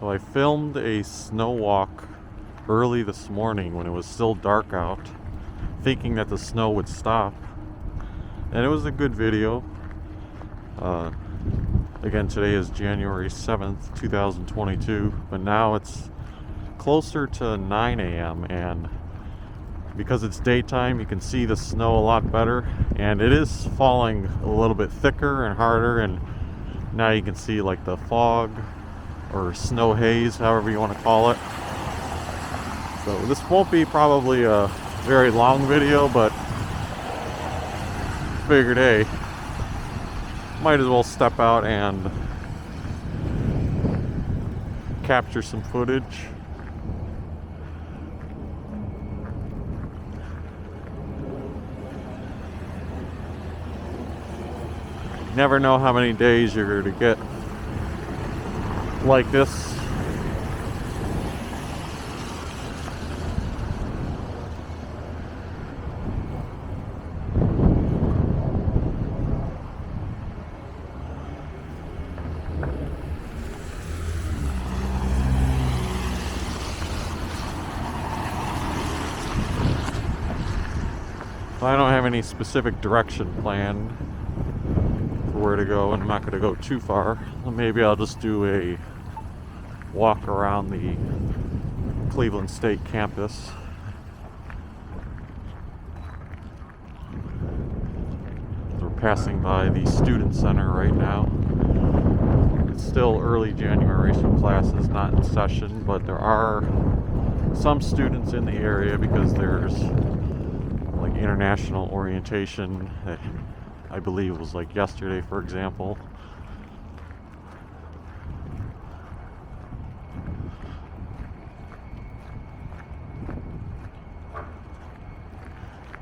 So I filmed a snow walk early this morning when it was still dark out, thinking that the snow would stop. And it was a good video. Again, today is January 7th, 2022, but now it's closer to 9 a.m. and because it's daytime, you can see the snow a lot better, and it is falling a little bit thicker and harder, and now you can see like the fog or snow haze, however you want to call it. So this won't be probably a very long video, but figured, hey, might as well step out and capture some footage. Never know how many days you're going to get like this. I don't have any specific direction planned for where to go, and I'm not going to go too far. Maybe I'll just do a walk around the Cleveland State campus. We're passing by the Student Center right now. It's still early January, so class is not in session, but there are some students in the area because there's like international orientation that I believe was like yesterday, for example.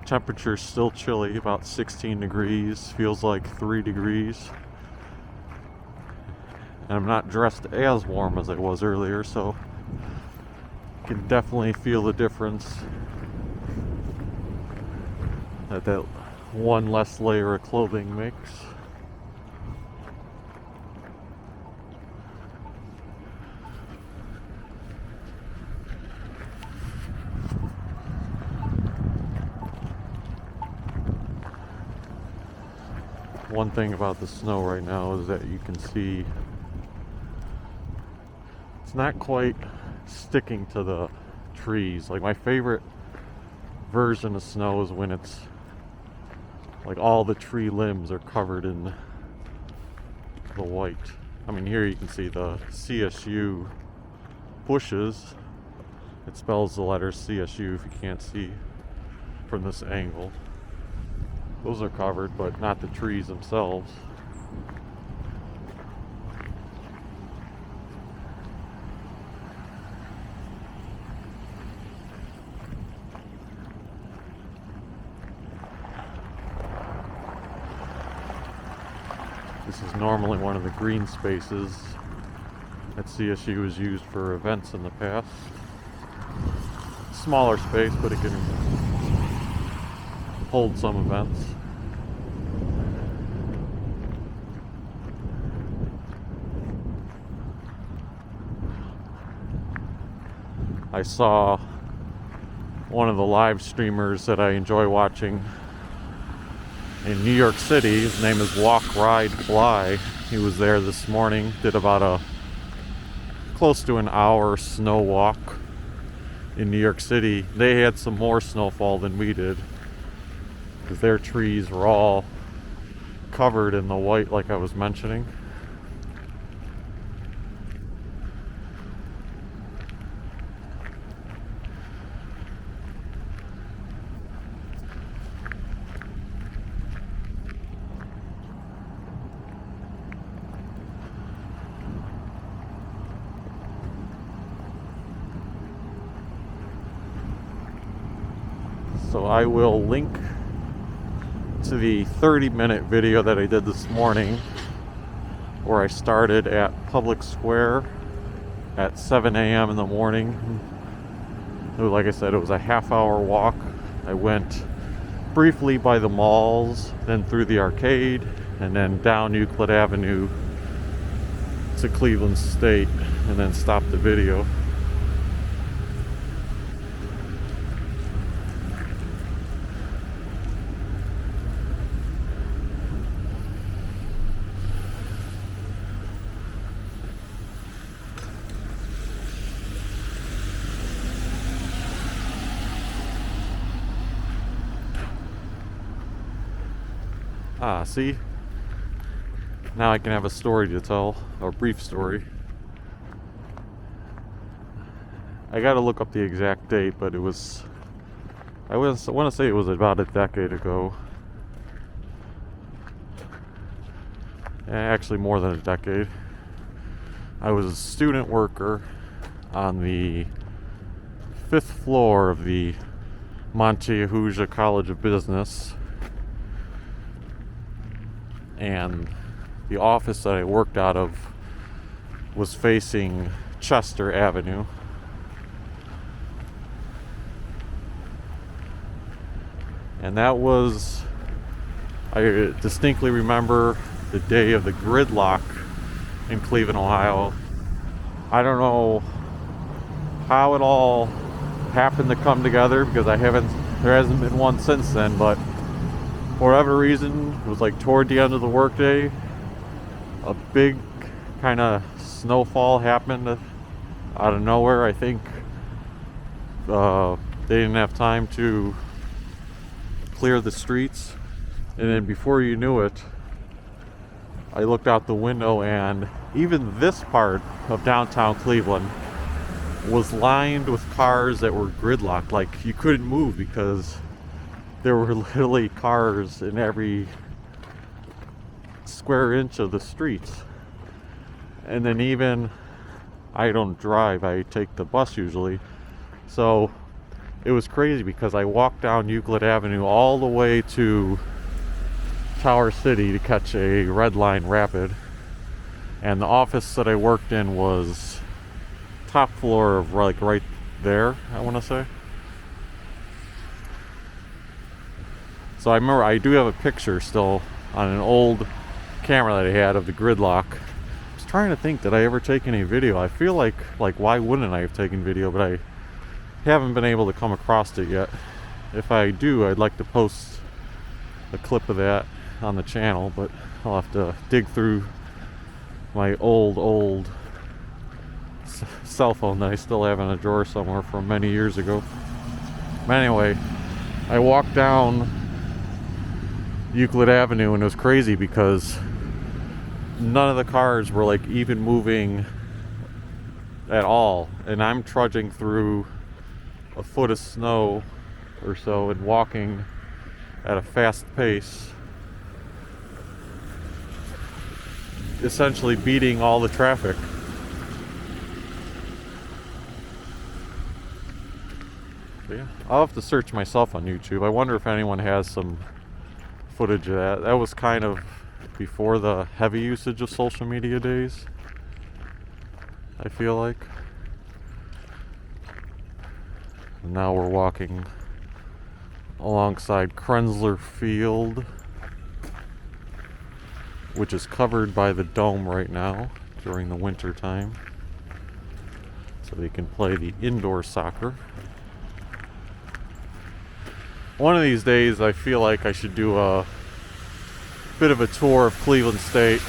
Temperature's still chilly, about 16 degrees, feels like 3 degrees. And I'm not dressed as warm as I was earlier, so you can definitely feel the difference. That one less layer of clothing makes. One thing about the snow right now is that you can see it's not quite sticking to the trees. Like, my favorite version of snow is when it's like all the tree limbs are covered in the white. I mean, here you can see the CSU bushes. It spells the letter CSU if you can't see from this angle. Those are covered, but not the trees themselves. This is normally one of the green spaces that CSU has used for events in the past. Smaller space, but it can hold some events. I saw one of the live streamers that I enjoy watching in New York City. His name is Walk, Ride, Fly. He was there this morning, did about a close to an hour snow walk in New York City. They had some more snowfall than we did because their trees were all covered in the white, like I was mentioning. So I will link to the 30-minute video that I did this morning where I started at Public Square at 7 a.m. in the morning. Like I said, it was a half-hour walk. I went briefly by the malls, then through the arcade, and then down Euclid Avenue to Cleveland State and then stop the video. Ah, see? Now I can have a story to tell, a brief story. I gotta look up the exact date, but it was, I want to say it was about a decade ago. Actually, more than a decade. I was a student worker on the 5th floor of the Montehuja College of Business. And the office that I worked out of was facing Chester Avenue. And that was, I distinctly remember the day of the gridlock in Cleveland, Ohio. I don't know how it all happened to come together because there hasn't been one since then, but for whatever reason, it was like toward the end of the workday, a big kind of snowfall happened out of nowhere. I think they didn't have time to clear the streets, and then before you knew it, I looked out the window and even this part of downtown Cleveland was lined with cars that were gridlocked. Like, you couldn't move because there were literally cars in every square inch of the streets. And then even, I don't drive, I take the bus usually. So it was crazy because I walked down Euclid Avenue all the way to Tower City to catch a Red Line Rapid. And the office that I worked in was top floor of like right there, I want to say. So I remember I do have a picture still on an old camera that I had of the gridlock. I was trying to think, did I ever take any video? I feel like why wouldn't I have taken video, but I haven't been able to come across it yet. If I do, I'd like to post a clip of that on the channel, but I'll have to dig through my old cell phone that I still have in a drawer somewhere from many years ago. But anyway, I walked down Euclid Avenue and it was crazy because none of the cars were like even moving at all, and I'm trudging through a foot of snow or so and walking at a fast pace, essentially beating all the traffic. But yeah, I'll have to search myself on YouTube. I wonder if anyone has some footage of that. That was kind of before the heavy usage of social media days, I feel like. And now we're walking alongside Krenzler Field, which is covered by the dome right now during the winter time, so they can play the indoor soccer. One of these days I feel like I should do a bit of a tour of Cleveland State,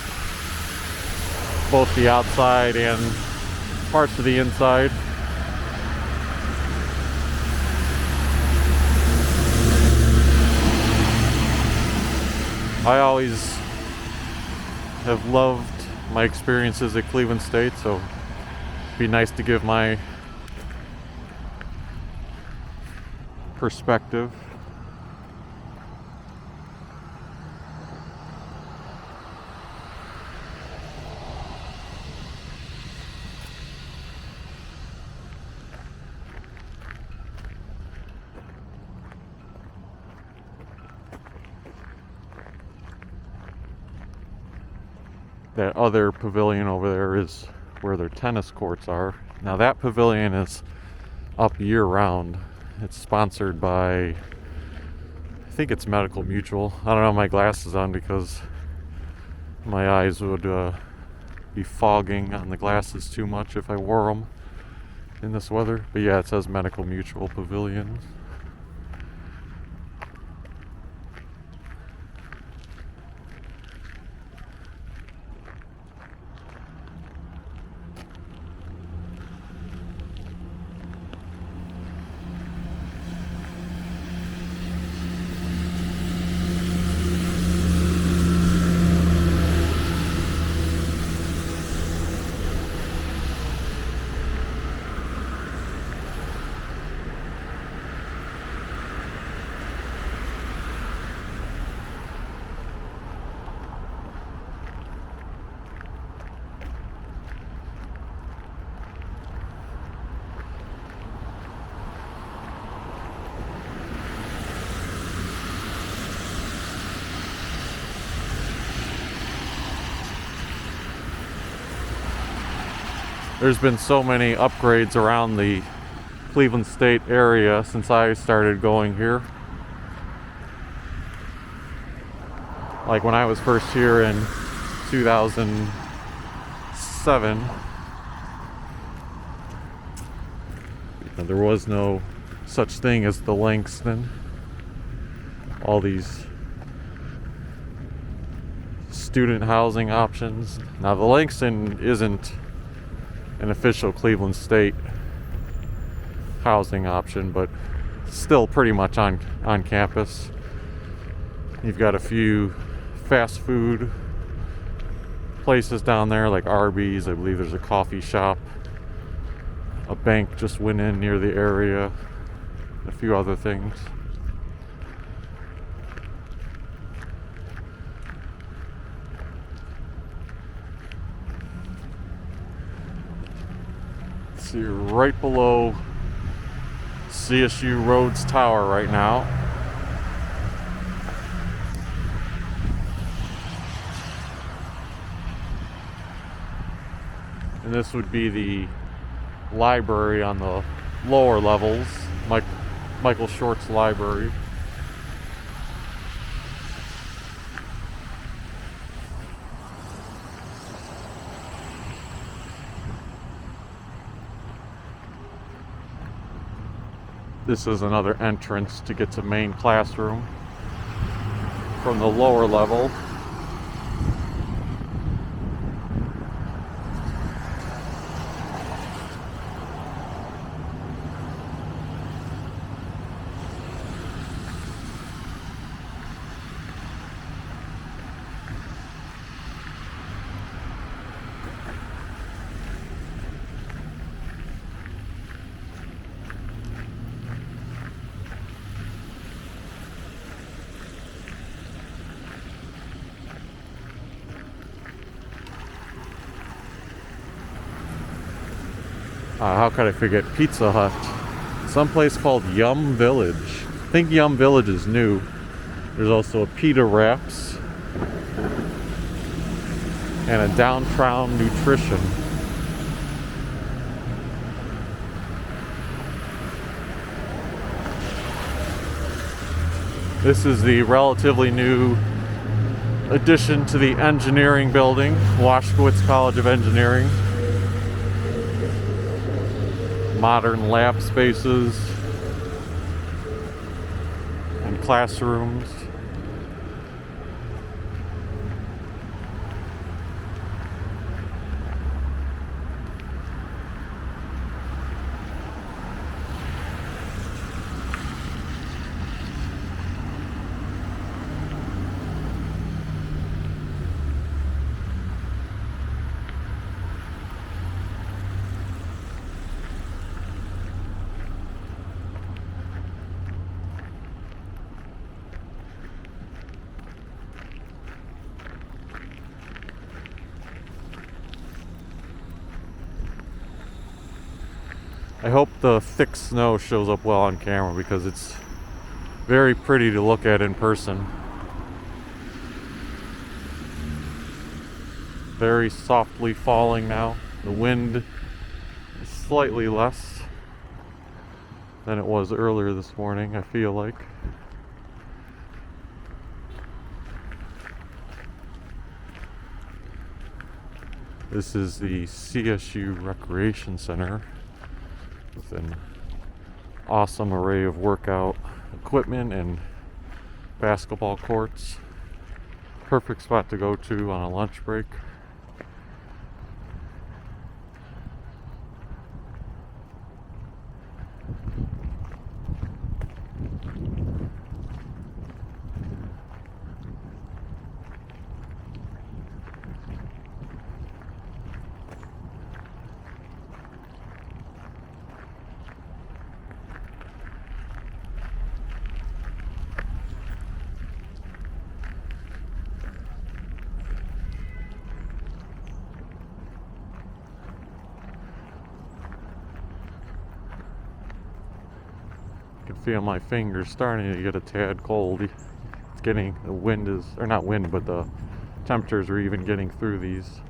both the outside and parts of the inside. I always have loved my experiences at Cleveland State, so it'd be nice to give my perspective. That other pavilion over there is where their tennis courts are. Now that pavilion is up year round. It's sponsored by, I think it's Medical Mutual. I don't have my glasses on because my eyes would be fogging on the glasses too much if I wore them in this weather. But yeah, it says Medical Mutual Pavilion. There's been so many upgrades around the Cleveland State area since I started going here. Like when I was first here in 2007, there was no such thing as the Langston. All these student housing options. Now the Langston isn't an official Cleveland State housing option, but still pretty much on campus. You've got a few fast food places down there like Arby's. I believe there's a coffee shop. A bank just went in near the area. A few other things. So you're right below CSU Rhodes Tower right now. And this would be the library on the lower levels, Michael Short's library. This is another entrance to get to main classroom from the lower level. How could I forget Pizza Hut? Someplace called Yum Village. I think Yum Village is new. There's also a Pita Wraps and a Downtown Nutrition. This is the relatively new addition to the engineering building, Washkowitz College of Engineering. Modern lab spaces and classrooms. I hope the thick snow shows up well on camera because it's very pretty to look at in person. Very softly falling now. The wind is slightly less than it was earlier this morning, I feel like. This is the Csu Recreation Center with an awesome array of workout equipment and basketball courts. Perfect spot to go to on a lunch break. I can feel my fingers starting to get a tad cold. It's getting, the wind is, or not wind, but the temperatures are even getting through these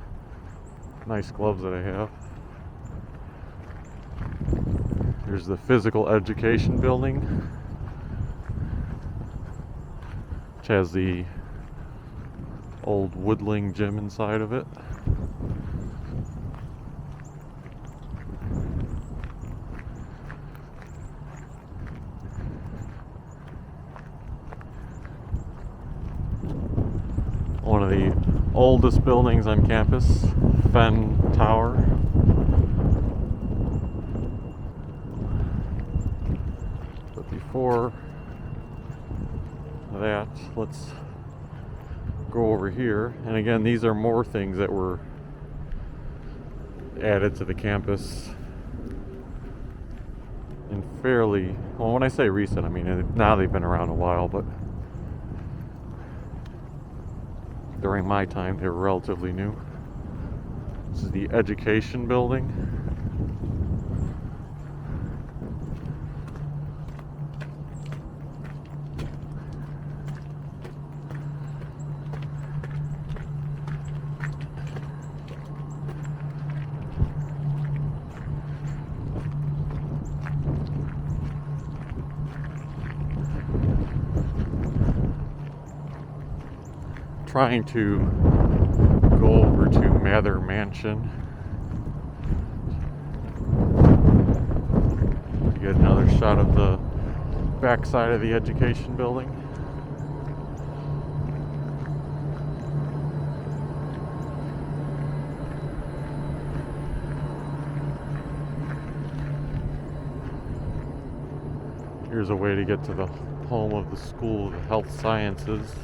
nice gloves that I have. Here's the physical education building, which has the old woodling gym inside of it. One of the oldest buildings on campus, Fenn Tower. But before that, let's go over here. And again, these are more things that were added to the campus in fairly, well, when I say recent, I mean now they've been around a while, but during my time, they were relatively new. This is the education building. Trying to go over to Mather Mansion to get another shot of the backside of the education building. Here's a way to get to the home of the School of Health Sciences,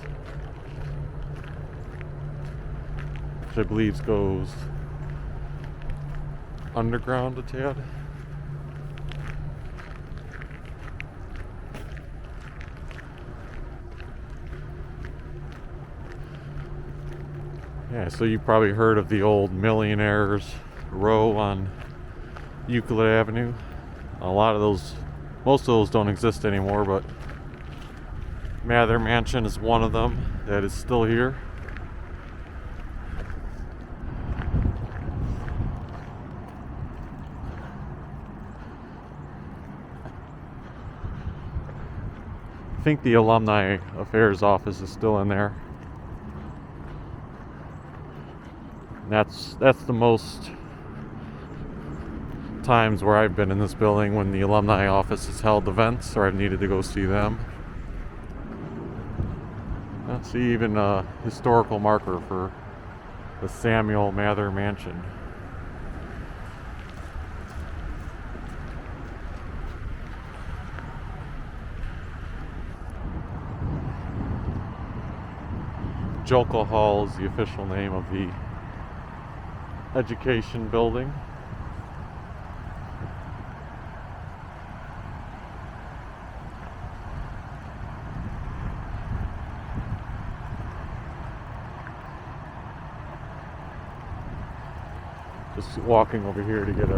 which I believe goes underground a tad. Yeah, so you probably heard of the old Millionaires Row on Euclid Avenue. A lot of those, most of those don't exist anymore, but Mather Mansion is one of them that is still here. I think the Alumni Affairs office is still in there. And that's the most times where I've been in this building when the alumni office has held events or I've needed to go see them. I see even a historical marker for the Samuel Mather Mansion. Jokel Hall is the official name of the education building. Just walking over here to get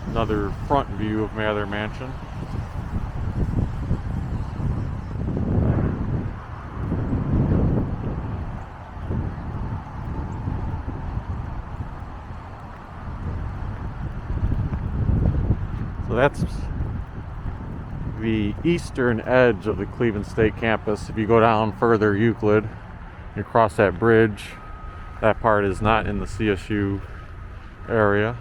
another front view of Mather Mansion. So that's the eastern edge of the Cleveland State campus. If you go down further Euclid, you cross that bridge. That part is not in the CSU area.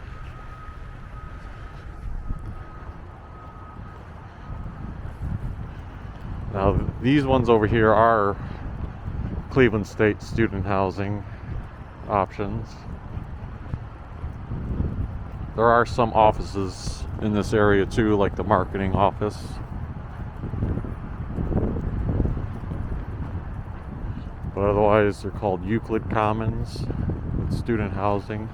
Now, these ones over here are Cleveland State student housing options. There are some offices in this area too, like the marketing office. But otherwise, they're called Euclid Commons with student housing.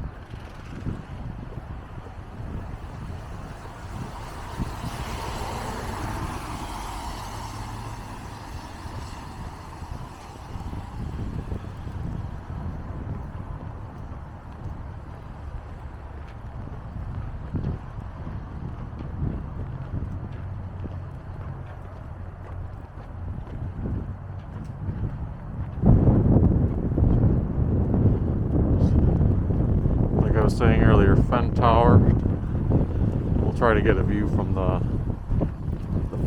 Like I was saying earlier, Fenn Tower. We'll try to get a view from the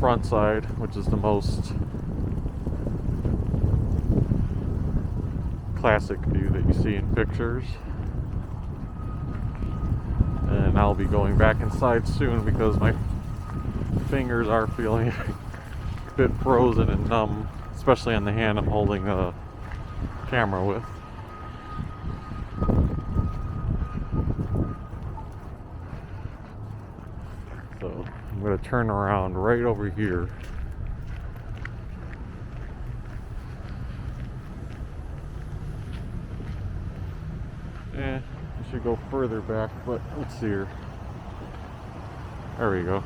front side, which is the most classic view that you see in pictures. And I'll be going back inside soon because my fingers are feeling a bit frozen and numb, especially on the hand I'm holding the camera with. So I'm going to turn around right over here. I should go further back, but let's see here. There we go.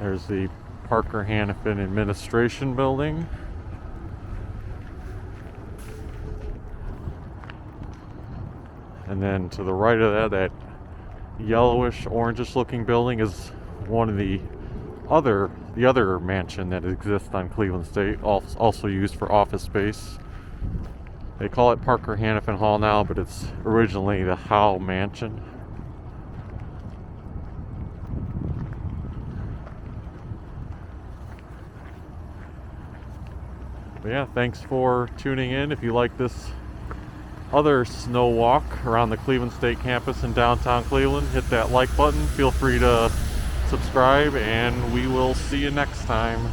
There's the Parker Hannafin Administration Building. And then to the right of that yellowish, orangish looking building is one of the other mansion that exists on Cleveland State, also used for office space. They call it Parker Hannafin Hall now, but it's originally the Howe Mansion. But yeah, thanks for tuning in. If you like this other snow walk around the Cleveland State campus in downtown Cleveland, hit that like button. Feel free to subscribe, and we will see you next time.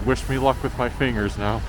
Wish me luck with my fingers now.